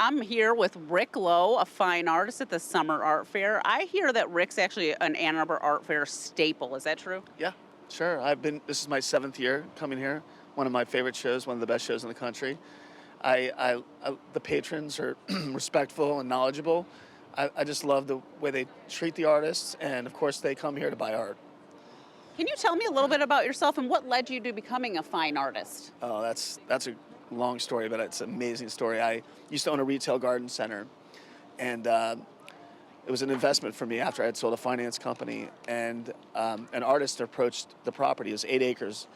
I'm here with Rick Lowe, a fine artist at the Summer Art Fair. I hear that Rick's actually an Ann Arbor Art Fair staple. Is that true? Yeah, sure. This is my seventh year coming here. One of my favorite shows, one of the best shows in the country. The patrons are respectful and knowledgeable. I just love the way they treat the artists, and of course, they come here to buy art. Can you tell me a little bit about yourself and what led you to becoming a fine artist? Oh, that's a long story, but it's an amazing story. I used to own a retail garden center, and it was an investment for me after I had sold a finance company. And an artist approached the property, it was 8 acres,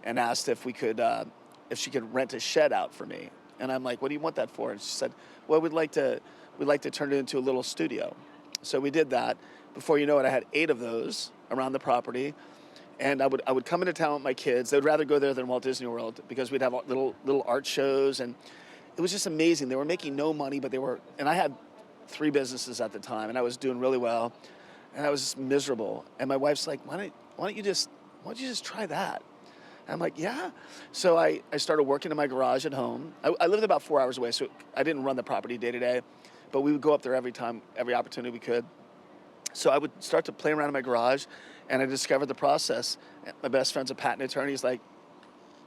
and asked if she could rent a shed out for me. And I'm like, "What do you want that for?" And she said, "Well, we'd like to turn it into a little studio." So we did that. Before you know it, I had 8 of those around the property. And I would come into town with my kids. They would rather go there than Walt Disney World because we'd have little art shows, and it was just amazing. They were making no money, but and I had 3 businesses at the time, and I was doing really well, and I was just miserable. And my wife's like, why don't you just try that? And I'm like, yeah. So I started working in my garage at home. I lived about 4 hours away, so I didn't run the property day to day, but we would go up there every opportunity we could. So I would start to play around in my garage, and I discovered the process. My best friend's a patent attorney. He's like,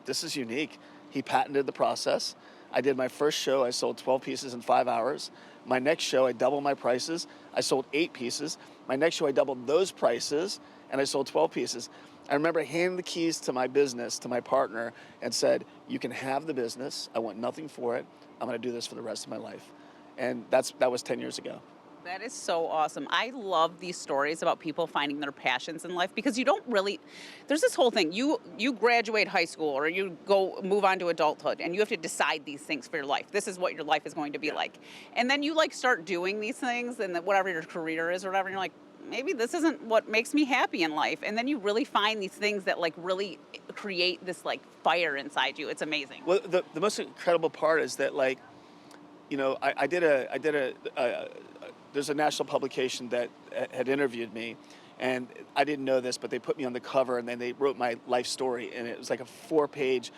"This is unique." He patented the process. I did my first show. I sold 12 pieces in 5 hours. My next show, I doubled my prices. I sold 8 pieces. My next show, I doubled those prices, and I sold 12 pieces. I remember handing the keys to my business to my partner and said, "You can have the business. I want nothing for it. I'm going to do this for the rest of my life." And that was 10 years ago. That is so awesome. I love these stories about people finding their passions in life because you don't really, there's this whole thing. You graduate high school or you go move on to adulthood and you have to decide these things for your life. This is what your life is going to be like. And then you start doing these things and whatever your career is or whatever, and you're like, maybe this isn't what makes me happy in life. And then you really find these things that really create this fire inside you. It's amazing. Well, the most incredible part is that I did a there's a national publication that had interviewed me, and I didn't know this, but they put me on the cover, and then they wrote my life story, and it was like a 4-page,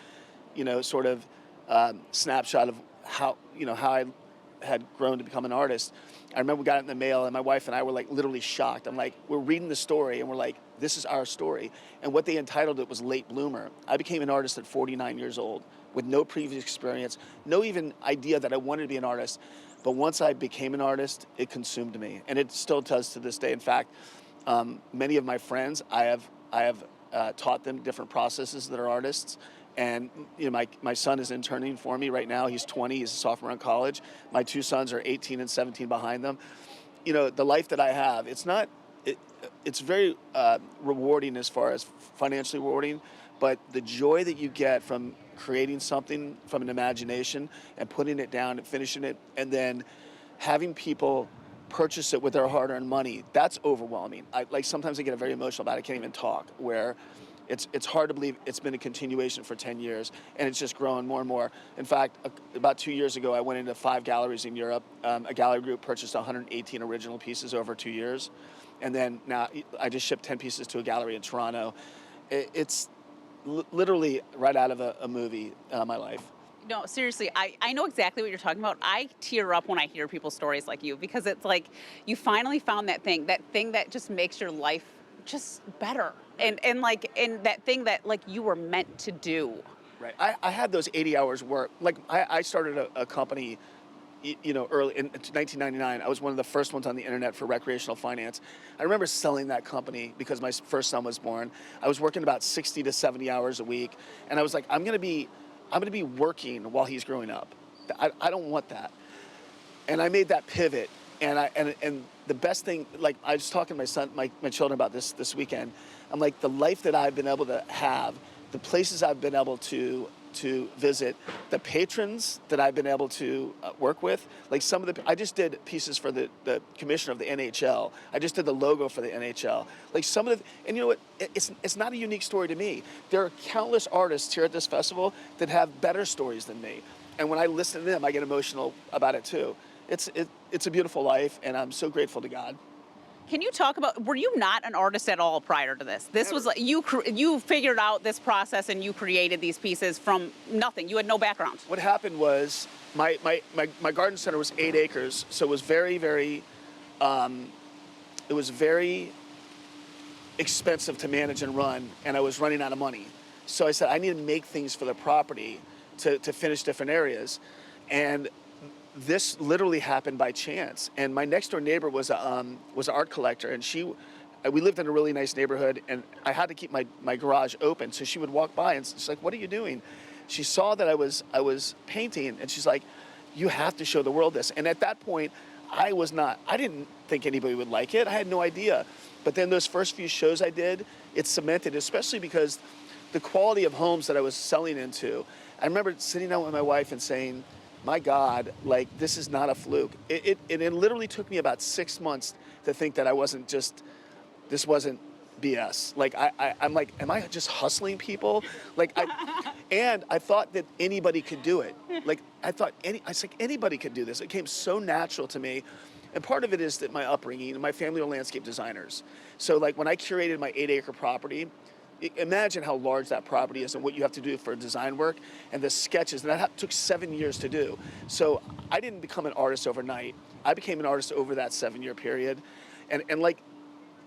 sort of snapshot of how I had grown to become an artist. I remember we got it in the mail, and my wife and I were literally shocked. I'm like, we're reading the story, and we're like, this is our story. And what they entitled it was Late Bloomer. I became an artist at 49 years old with no previous experience, no even idea that I wanted to be an artist. But once I became an artist, it consumed me, and it still does to this day. In fact, many of my friends, I have taught them different processes that are artists. And my son is interning for me right now. He's 20. He's a sophomore in college. My 2 sons are 18 and 17 behind them. The life that I have, it's very rewarding as far as financially rewarding, but the joy that you get from creating something from an imagination and putting it down and finishing it and then having people purchase it with their hard-earned money, that's overwhelming. Sometimes I get very emotional about it. I can't even talk, where it's hard to believe it's been a continuation for 10 years, and it's just growing more and more. In fact, about 2 years ago, I went into 5 galleries in Europe. A gallery group purchased 118 original pieces over 2 years. And then now I just shipped 10 pieces to a gallery in Toronto. It's literally right out of a movie, my life. No, seriously, I know exactly what you're talking about. I tear up when I hear people's stories like you because it's like you finally found that thing that just makes your life just better. And that thing that you were meant to do. Right. I had those 80 hours work. I started a company, early in 1999. I was one of the first ones on the internet for recreational finance. I remember selling that company because my first son was born. I was working about 60 to 70 hours a week, and I was like, I'm going to be working while he's growing up. I don't want that. And I made that pivot. And the best thing, I was talking to my children about this weekend. I'm like, the life that I've been able to have, the places I've been able to visit, the patrons that I've been able to work with, I just did pieces for the commissioner of the NHL. I just did the logo for the NHL. And you know what? It's not a unique story to me. There are countless artists here at this festival that have better stories than me. And when I listen to them, I get emotional about it too. It's a beautiful life, and I'm so grateful to God. Can you talk about, were you not an artist at all prior to this? This was like, you figured out this process and you created these pieces from nothing. You had no background. What happened was my garden center was 8 acres, so it was very expensive to manage and run, and I was running out of money. So I said I need to make things for the property to finish different areas, and this literally happened by chance. And my next door neighbor was an art collector, and we lived in a really nice neighborhood, and I had to keep my garage open. So she would walk by and she's like, "What are you doing?" She saw that I was painting, and she's like, "You have to show the world this." And at that point, I didn't think anybody would like it. I had no idea. But then those first few shows I did, it cemented, especially because the quality of homes that I was selling into. I remember sitting down with my wife and saying, my God, like, this is not a fluke. It literally took me about 6 months to think that this wasn't BS. Like, I'm like, am I just hustling people? Like, I thought that anybody could do it. Like, I was like, anybody could do this. It came so natural to me. And part of it is that my upbringing, my family are landscape designers. So like when I curated my 8-acre property, imagine how large that property is and what you have to do for design work and the sketches. And that took 7 years to do. So I didn't become an artist overnight. I became an artist over that 7-year period. And like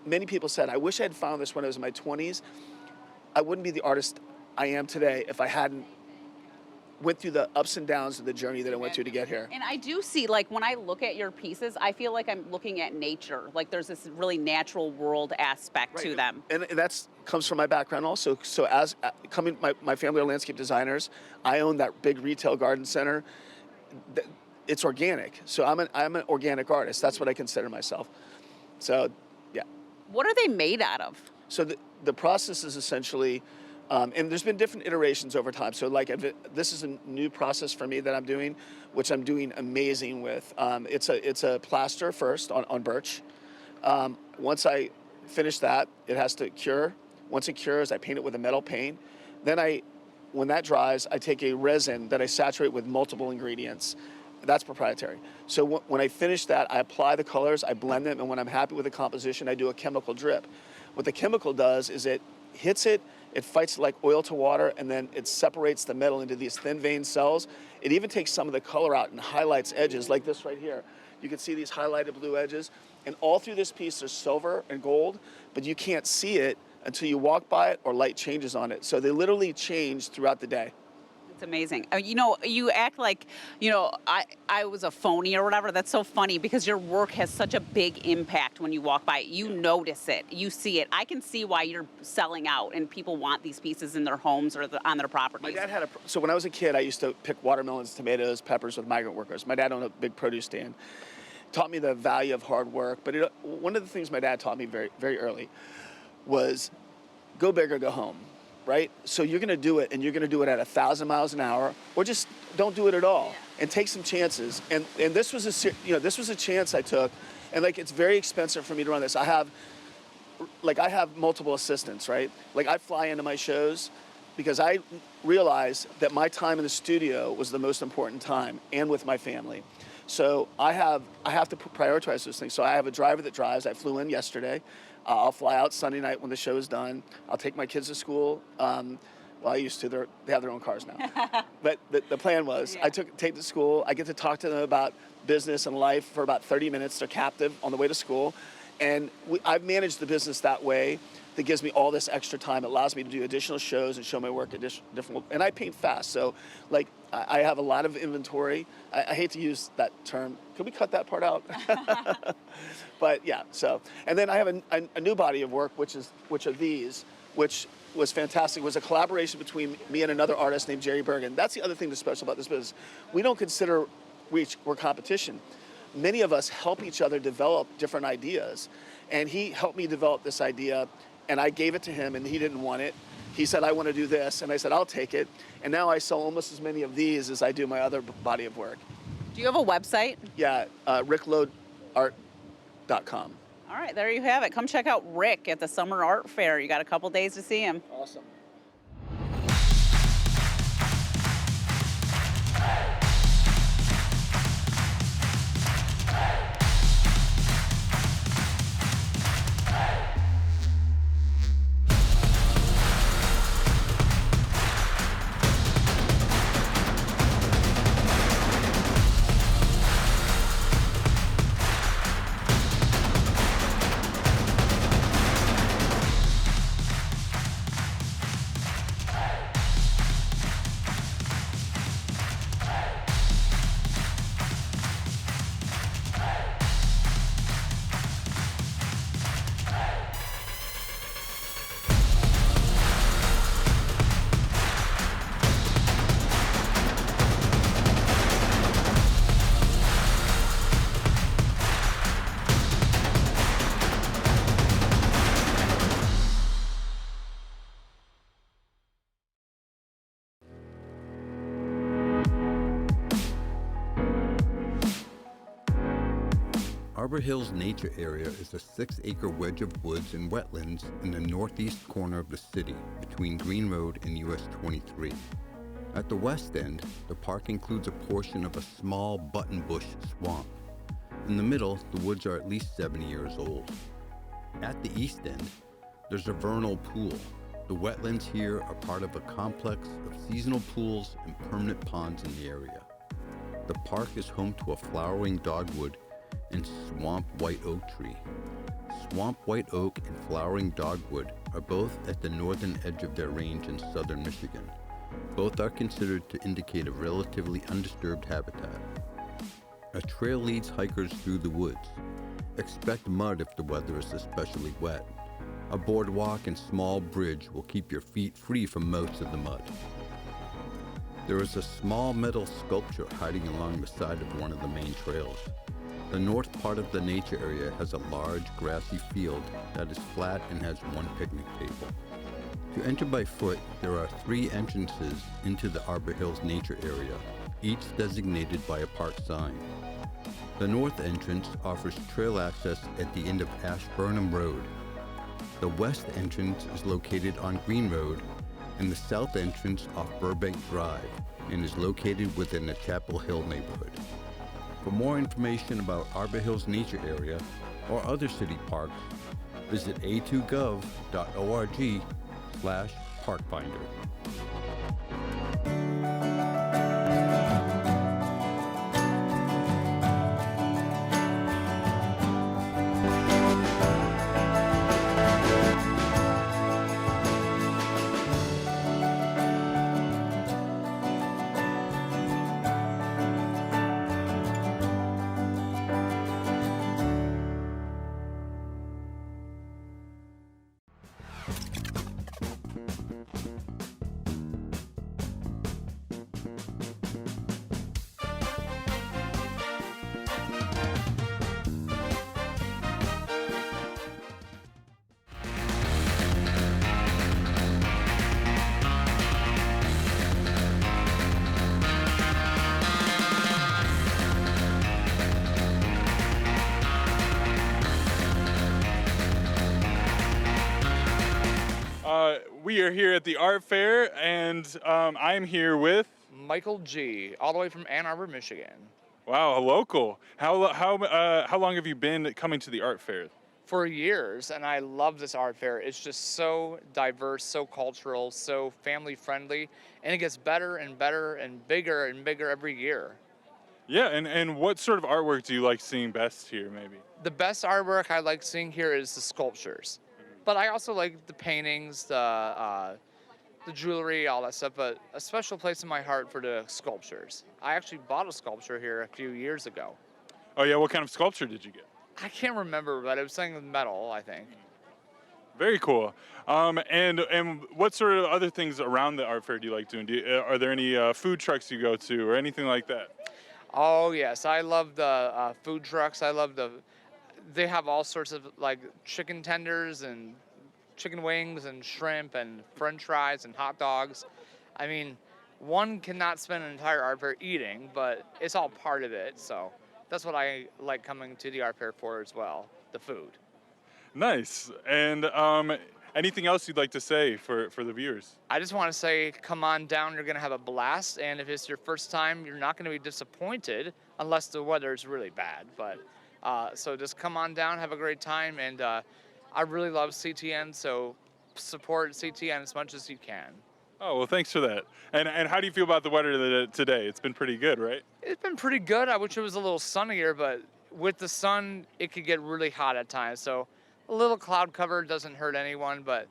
many people said, I wish I had found this when I was in my 20s. I wouldn't be the artist I am today if I hadn't went through the ups and downs of the journey that I went through to get here. And I do see, like, when I look at your pieces, I feel like I'm looking at nature. Like, there's this really natural world aspect to them. And that comes from my background also. So as my family are landscape designers, I own that big retail garden center. It's organic. So I'm an organic artist. That's what I consider myself. So, yeah. What are they made out of? So the process is essentially, and there's been different iterations over time. So like this is a new process for me that I'm doing, which I'm doing amazing with. It's a plaster first on birch. Once I finish that, it has to cure. Once it cures, I paint it with a metal paint. Then when that dries, I take a resin that I saturate with multiple ingredients. That's proprietary. So when I finish that, I apply the colors, I blend them, and when I'm happy with the composition, I do a chemical drip. What the chemical does is it hits it, it fights like oil to water, and then it separates the metal into these thin vein cells. It even takes some of the color out and highlights edges, like this right here. You can see these highlighted blue edges. And all through this piece, there's silver and gold, but you can't see it until you walk by it or light changes on it. So they literally change throughout the day. It's amazing. You act like, I was a phony or whatever. That's so funny because your work has such a big impact when you walk by it. You notice it. You see it. I can see why you're selling out and people want these pieces in their homes or on their properties. My dad so when I was a kid, I used to pick watermelons, tomatoes, peppers with migrant workers. My dad owned a big produce stand. Taught me the value of hard work. But one of the things my dad taught me very, very early was go big or go home. Right? So you're going to do it, and you're going to do it at 1,000 miles an hour, or just don't do it at all, and take some chances. And this was a chance I took, and like it's very expensive for me to run this. I have multiple assistants, right? Like I fly into my shows because I realize that my time in the studio was the most important time, and with my family. So I have to prioritize those things. So I have a driver that drives. I flew in yesterday. I'll fly out Sunday night when the show is done. I'll take my kids to school. Well, I used to. They have their own cars now. But the plan was take to school. I get to talk to them about business and life for about 30 minutes. They're captive on the way to school. And I've managed the business that way. That gives me all this extra time. It allows me to do additional shows and show my work at different. And I paint fast, so like I have a lot of inventory. I hate to use that term. Could we cut that part out? But yeah. So and then I have a new body of work, which are these, which was fantastic. It was a collaboration between me and another artist named Jerry Bergen. That's the other thing that's special about this business. We don't consider we're competition. Many of us help each other develop different ideas, and he helped me develop this idea. And I gave it to him, and he didn't want it. He said, I want to do this. And I said, I'll take it. And now I sell almost as many of these as I do my other body of work. Do you have a website? Yeah, rickloadart.com. All right, there you have it. Come check out Rick at the Summer Art Fair. You got a couple days to see him. Awesome. Arbor Hills Nature Area is a 6-acre wedge of woods and wetlands in the northeast corner of the city between Green Road and US 23. At the west end, the park includes a portion of a small buttonbush swamp. In the middle, the woods are at least 70 years old. At the east end, there's a vernal pool. The wetlands here are part of a complex of seasonal pools and permanent ponds in the area. The park is home to a flowering dogwood and swamp white oak tree. Swamp white oak and flowering dogwood are both at the northern edge of their range in southern Michigan. Both are considered to indicate a relatively undisturbed habitat. A trail leads hikers through the woods. Expect mud if the weather is especially wet. A boardwalk and small bridge will keep your feet free from most of the mud. There is a small metal sculpture hiding along the side of one of the main trails. The north part of the nature area has a large grassy field that is flat and has one picnic table. To enter by foot, there are 3 entrances into the Arbor Hills Nature Area, each designated by a park sign. The north entrance offers trail access at the end of Ashburnham Road. The west entrance is located on Green Road, and the south entrance off Burbank Drive, and is located within the Chapel Hill neighborhood. For more information about Arbor Hills Nature Area or other city parks, visit a2gov.org/parkfinder. We are here at the art fair, and I'm here with Michael G., all the way from Ann Arbor, Michigan. wow, a local. How long have you been coming to the art fair? For years, and I love this art fair. It's just so diverse, so cultural, so family friendly, and it gets better and better and bigger every year. Yeah, and what sort of artwork do you like seeing best here, maybe? The best artwork I like seeing here is the sculptures, but I also like the paintings, the jewelry, all that stuff, but a special place in my heart for the sculptures. I actually bought a sculpture here a few years ago. Oh yeah, what kind of sculpture did you get? I can't remember, but it was something with metal, I think. Very cool. And what sort of other things around the art fair do you like doing? Are there any food trucks you go to or anything like that? Oh yes, I love the food trucks. They have all sorts of like chicken tenders and chicken wings and shrimp and french fries and hot dogs. I mean, one cannot spend an entire art fair eating, but it's all part of it. So that's what I like coming to the art fair for as well, the food. Nice. And anything else you'd like to say for the viewers? I just want to say, come on down, you're going to have a blast. And if it's your first time, you're not going to be disappointed unless the weather is really bad. But so just come on down, have a great time. And I really love CTN, so support CTN as much as you can. Oh, well, thanks for that. And how do you feel about the weather today? It's been pretty good, right? It's been pretty good. I wish it was a little sunnier, but with the sun, it could get really hot at times. So a little cloud cover doesn't hurt anyone, but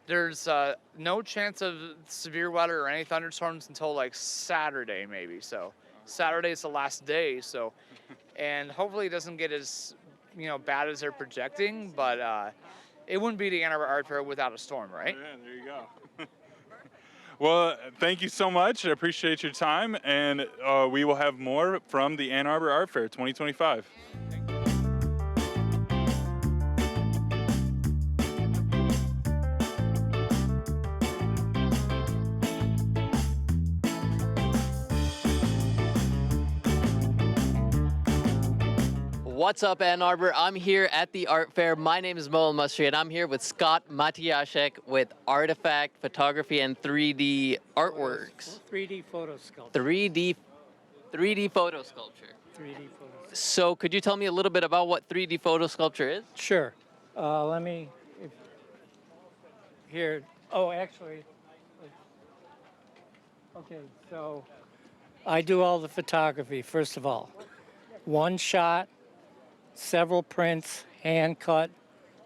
there's no chance of severe weather or any thunderstorms until like Saturday maybe. So Saturday is the last day. So, and hopefully it doesn't get as bad as they're projecting, but it wouldn't be the Ann Arbor Art Fair without a storm, right? Yeah, there you go. Well, thank you so much. I appreciate your time, and we will have more from the Ann Arbor Art Fair 2025. Thank you. What's up, Ann Arbor? I'm here at the art fair. My name is Mo Musri, and I'm here with Scott Matiaszek with Artifact Photography and 3D Artworks. 3D photo sculpture. 3D photo sculpture. 3D photo sculpture. So could you tell me a little bit about what 3D photo sculpture is? Sure. Let me, here, oh, actually, okay, so I do all the photography, first of all. One shot, several prints, hand cut,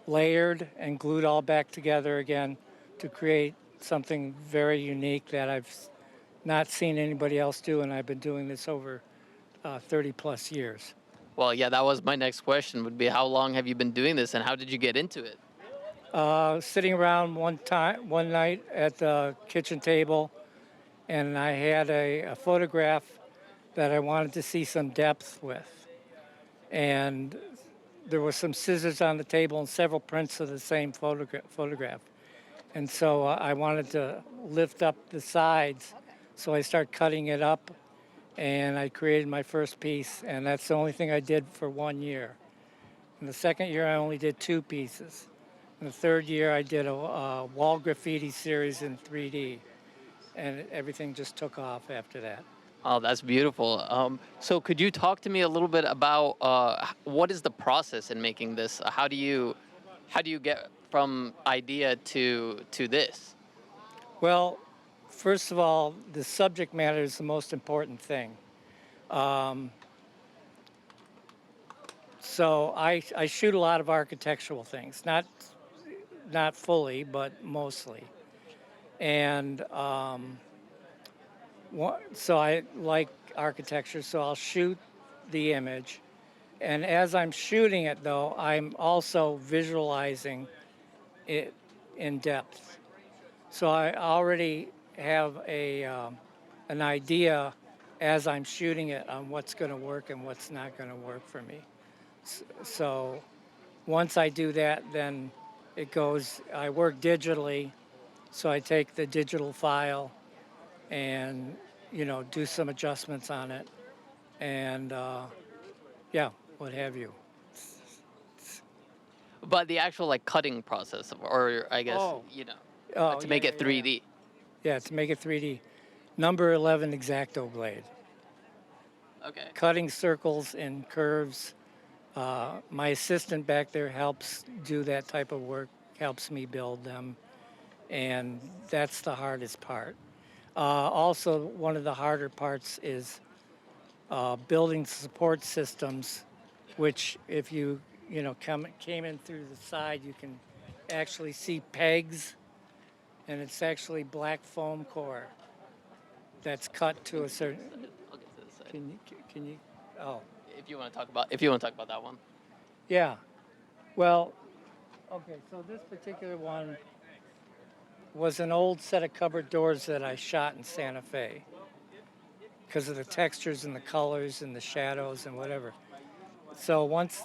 layered, and glued all back together again to create something very unique that I've not seen anybody else do, and I've been doing this over 30 plus years. Well, yeah, that was my next question, would be how long have you been doing this and how did you get into it? Sitting around one night at the kitchen table, and I had a photograph that I wanted to see some depth with. And there were some scissors on the table and several prints of the same photograph. And so I wanted to lift up the sides, so I started cutting it up, and I created my first piece, and that's the only thing I did for 1 year. In the second year, I only did 2 pieces. In the third year, I did a wall graffiti series in 3D, and everything just took off after that. Oh, that's beautiful. So could you talk to me a little bit about what is the process in making this? How do you get from idea to this? Well, first of all, the subject matter is the most important thing. So I shoot a lot of architectural things, not fully, but mostly. And so I like architecture, so I'll shoot the image. And as I'm shooting it, though, I'm also visualizing it in depth. So I already have an idea as I'm shooting it on what's going to work and what's not going to work for me. So once I do that, then it goes, I work digitally, so I take the digital file and, do some adjustments on it, and yeah, what have you. But the actual cutting process, or I guess, to make it 3D. Yeah, to make it 3D. Number 11 X-Acto blade. Okay. Cutting circles and curves. My assistant back there helps do that type of work, helps me build them, and that's the hardest part. Also, one of the harder parts is building support systems, which if you came in through the side, you can actually see pegs, and it's actually black foam core that's cut to a certain. I'll get to this side. Can you? Oh. If you want to talk about that one. Yeah. Well, okay. So this particular one was an old set of cupboard doors that I shot in Santa Fe because of the textures and the colors and the shadows and whatever. So once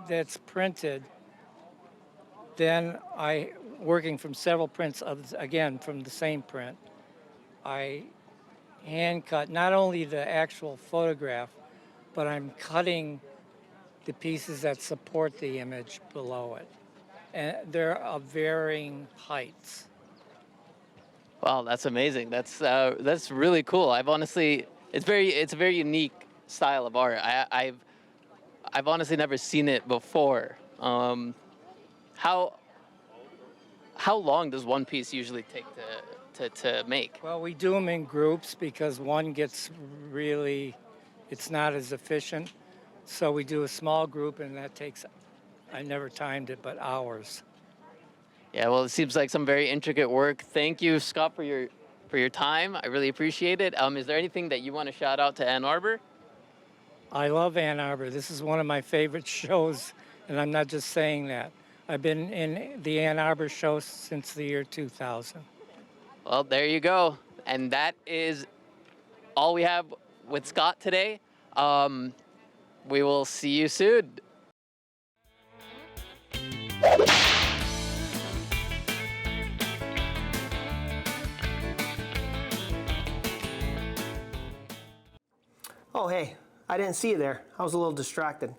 that's printed, then working from several prints again from the same print, I hand cut not only the actual photograph, but I'm cutting the pieces that support the image below it. And they're of varying heights. Wow, that's amazing. That's really cool. It's a very unique style of art. I've honestly never seen it before. How long does one piece usually take to make? Well, we do them in groups because one gets really, it's not as efficient. So we do a small group, and that takes, I never timed it, but hours. Yeah, well, it seems like some very intricate work. Thank you, Scott, for your time. I really appreciate it. Is there anything that you want to shout out to Ann Arbor? I love Ann Arbor. This is one of my favorite shows, and I'm not just saying that. I've been in the Ann Arbor show since the year 2000. Well, there you go. And that is all we have with Scott today. We will see you soon. Oh, hey, I didn't see you there. I was a little distracted.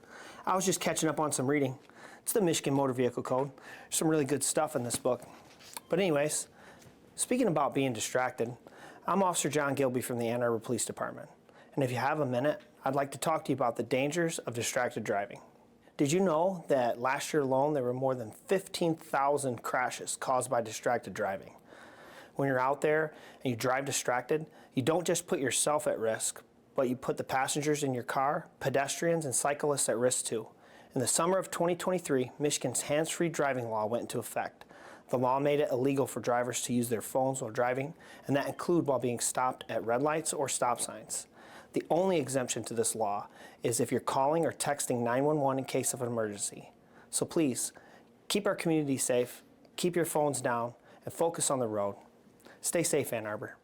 I was just catching up on some reading. It's the Michigan Motor Vehicle Code. There's some really good stuff in this book. But anyways, speaking about being distracted, I'm Officer John Gilby from the Ann Arbor Police Department. And if you have a minute, I'd like to talk to you about the dangers of distracted driving. Did you know that last year alone there were more than 15,000 crashes caused by distracted driving? When you're out there and you drive distracted, you don't just put yourself at risk, but you put the passengers in your car, pedestrians, and cyclists at risk too. In the summer of 2023, Michigan's hands-free driving law went into effect. The law made it illegal for drivers to use their phones while driving, and that include while being stopped at red lights or stop signs. The only exemption to this law is if you're calling or texting 911 in case of an emergency. So please, keep our community safe, keep your phones down, and focus on the road. Stay safe, Ann Arbor.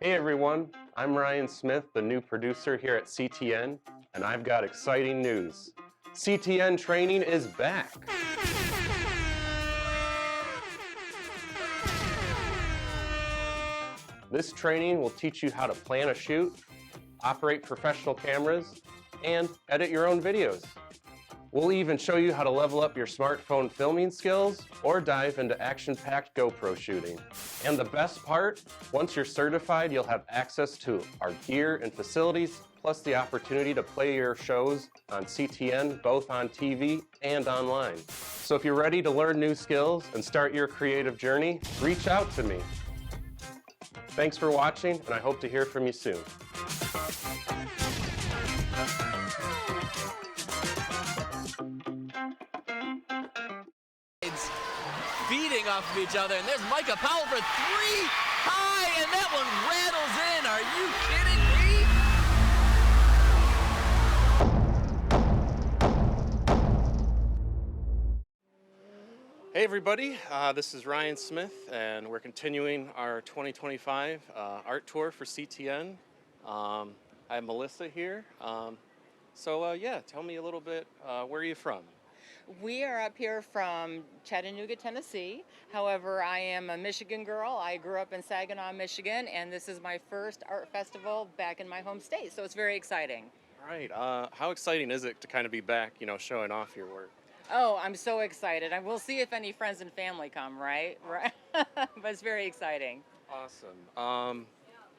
Hey everyone, I'm Ryan Smith, the new producer here at CTN, and I've got exciting news. CTN training is back. This training will teach you how to plan a shoot, operate professional cameras, and edit your own videos. We'll even show you how to level up your smartphone filming skills or dive into action-packed GoPro shooting. And the best part, once you're certified, you'll have access to our gear and facilities, plus the opportunity to play your shows on CTN, both on TV and online. So if you're ready to learn new skills and start your creative journey, reach out to me. Thanks for watching, and I hope to hear from you soon. Feeding off of each other, and there's Micah Powell for three high, and that one rattles in. Are you kidding me? Hey everybody, this is Ryan Smith, and we're continuing our 2025 art tour for CTN. I have Melissa here. Yeah, tell me a little bit, where are you from? We are up here from Chattanooga, Tennessee. However, I am a Michigan girl. I grew up in Saginaw, Michigan, and this is my first art festival back in my home state, so it's very exciting. All right, how exciting is it to kind of be back, showing off your work? Oh, I'm so excited. We'll see if any friends and family come, right? Right. But it's very exciting. Awesome.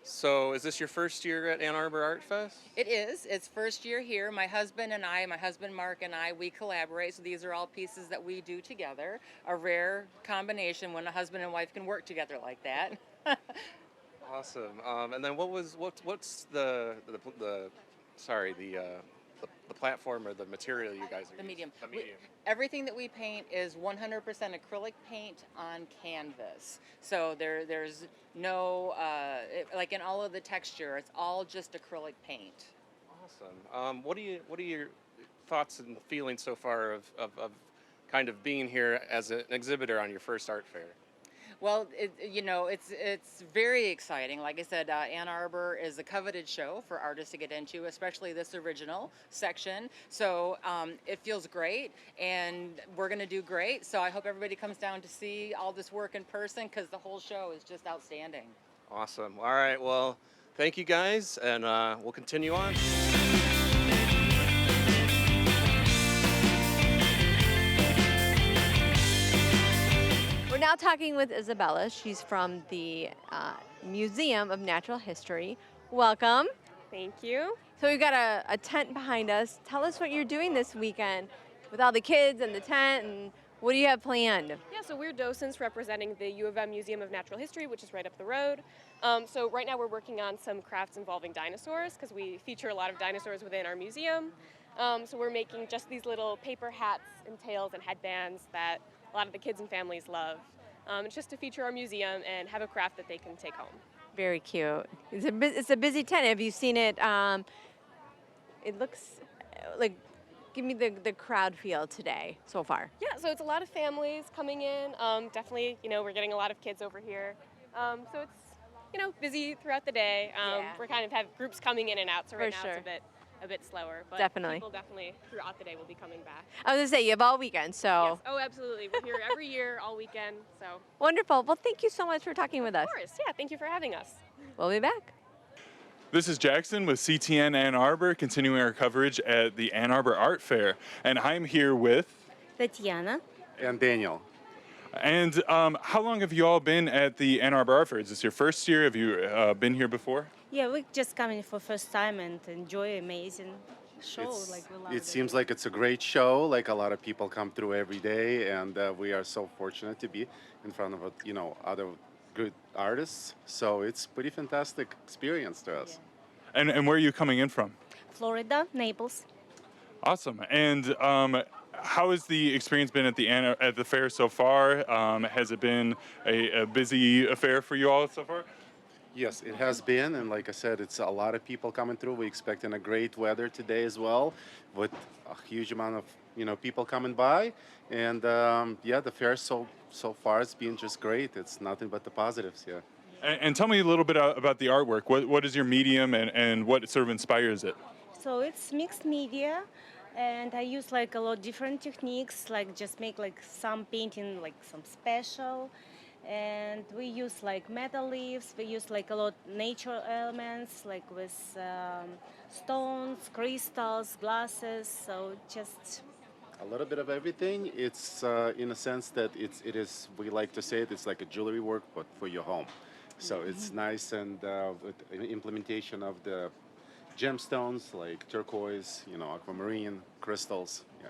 So is this your first year at Ann Arbor Art Fest? It is. It's first year here. My husband Mark and I, we collaborate. So these are all pieces that we do together. A rare combination when a husband and wife can work together like that. Awesome. And then what's the platform or the material you guys are The medium. using? The medium. Everything that we paint is 100% acrylic paint on canvas. So there's no, like in all of the texture, it's all just acrylic paint. Awesome. What are your thoughts and feelings so far of kind of being here as an exhibitor on your first art fair? Well, it's very exciting. Like I said, Ann Arbor is a coveted show for artists to get into, especially this original section. So it feels great, and we're going to do great. So I hope everybody comes down to see all this work in person, because the whole show is just outstanding. Awesome. All right. Well, thank you guys, and we'll continue on. We're now talking with Isabella. She's from the Museum of Natural History. Welcome. Thank you. So we've got a tent behind us. Tell us what you're doing this weekend with all the kids and the tent, and what do you have planned? Yeah, so we're docents representing the U of M Museum of Natural History, which is right up the road. So right now we're working on some crafts involving dinosaurs, because we feature a lot of dinosaurs within our museum. So we're making just these little paper hats and tails and headbands that a lot of the kids and families love. It's just to feature our museum and have a craft that they can take home. Very cute. It's a busy tent. Have you seen it? It looks like, give me the crowd feel today so far. Yeah, so it's a lot of families coming in. Definitely, we're getting a lot of kids over here. So it's, busy throughout the day. We're kind of have groups coming in and out, so right now it's a bit slower. But Definitely. People definitely throughout the day will be coming back. I was going to say, you have all weekend, so. Yes. Oh, absolutely. We're here every year, all weekend, so. Wonderful. Well, thank you so much for talking with us. Of course. Yeah, thank you for having us. We'll be back. This is Jackson with CTN Ann Arbor, continuing our coverage at the Ann Arbor Art Fair. And I'm here with... Tatiana. And Daniel. And how long have you all been at the Ann Arbor Art Fair? Is this your first year? Have you been here before? Yeah, we're just coming for first time and enjoy amazing show. It seems like it's a great show. Like a lot of people come through every day, and we are so fortunate to be in front of other good artists. So it's pretty fantastic experience to us. Yeah. And where are you coming in from? Florida, Naples. Awesome. And how has the experience been at the fair so far? Has it been a busy affair for you all so far? Yes, it has been, and like I said, it's a lot of people coming through. We're expecting a great weather today as well, with a huge amount of people coming by, and the fair so far it's been just great. It's nothing but the positives, yeah. And tell me a little bit about the artwork. What is your medium, and what sort of inspires it? So it's mixed media, and I use like a lot of different techniques, like just make like some painting, like some special. And we use like metal leaves, we use like a lot of nature elements, like with stones, crystals, glasses, so just a little bit of everything. It's in a sense that it is, we like to say it's like a jewelry work, but for your home. So it's nice, and with implementation of the gemstones like turquoise, aquamarine, crystals, yeah.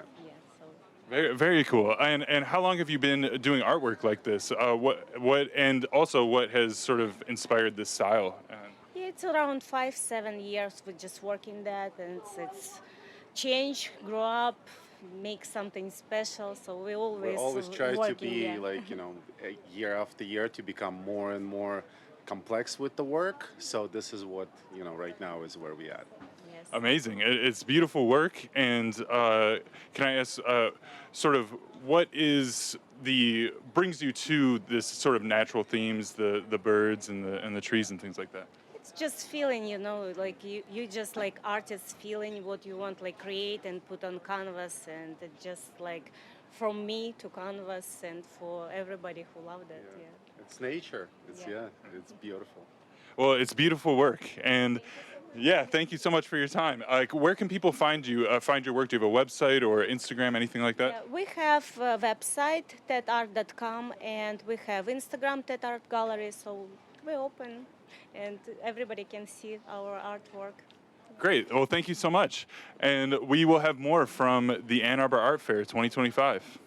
Very, very cool. And how long have you been doing artwork like this? And also what has sort of inspired this style? Yeah, it's around 5-7 years with just working that, and it's change, grow up, make something special. So we always try working, to be year after year to become more and more complex with the work. So this is what right now is where we at. Amazing. It's beautiful work. And can I ask, sort of, what brings you to this sort of natural themes, the birds and the trees and things like that? It's just feeling, like you just like artists feeling what you want, like create and put on canvas, and it just like from me to canvas and for everybody who loved it. Yeah. It's nature. It's beautiful. Well, it's beautiful work. And yeah, thank you so much for your time. Where can people find you, find your work? Do you have a website or Instagram, anything like that? Yeah, we have a website, tedart.com, and we have Instagram, TEDArt Gallery, so we're open, and everybody can see our artwork. Great. Well, thank you so much. And we will have more from the Ann Arbor Art Fair 2025.